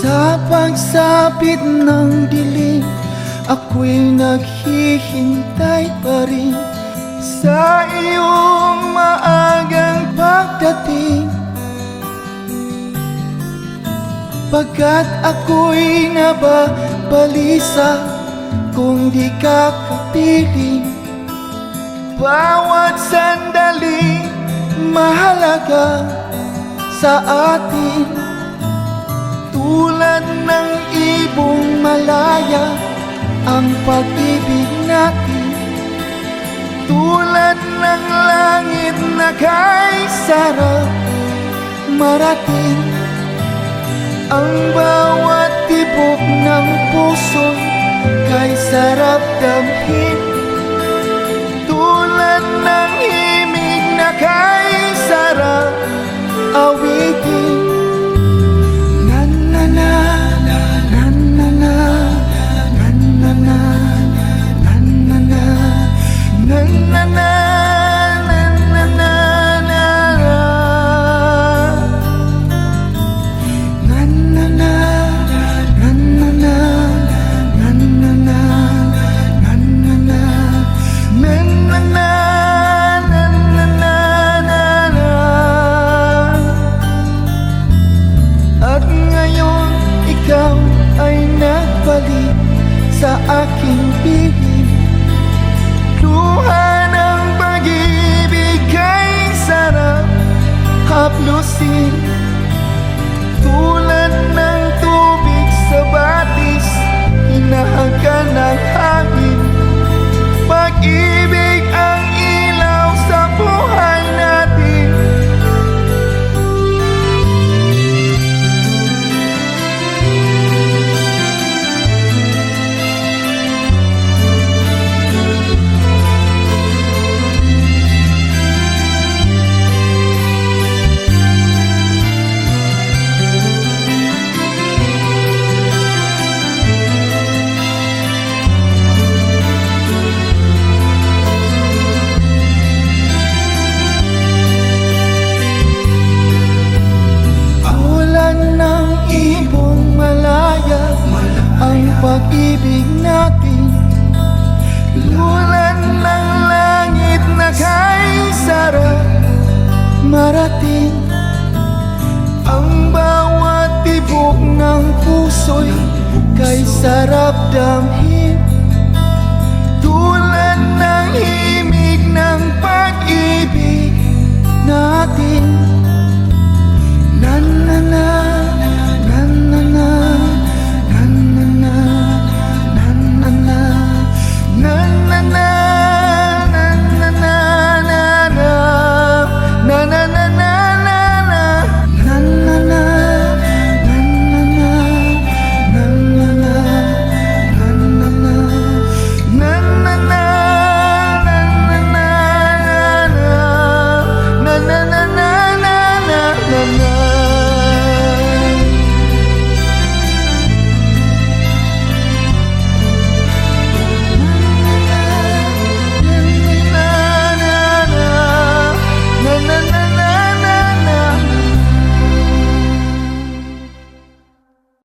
Sa pagsapit ng dilim, ako'y naghihintay pa rin sa iyong maagang pagdating. Pagkat ako'y nababalisa kung di ka kapiling. Bawat sandali mahalaga sa atin, tulad ng ibong malaya ang pag-ibig natin. Tulad ng langit na kay sarap marating, ang bawat tibok ng puso kay sarap damhin. Tulad ng himig na kay sarap awitin. Na na na na na na na na na na na na na na. Sa aking piling, luha ng pag-ibig kay sarap haplusin. Tulad ng tubig sa batis, hinahagan ng hangin. Pag-ibig ang ilaw sa buhay natin. Ang pag-ibig natin, tulad ng langit na kay sarap marating. Ang bawat tibok ng puso'y kay sarap damhin. Tulad ng himig ng pag-ibig natin.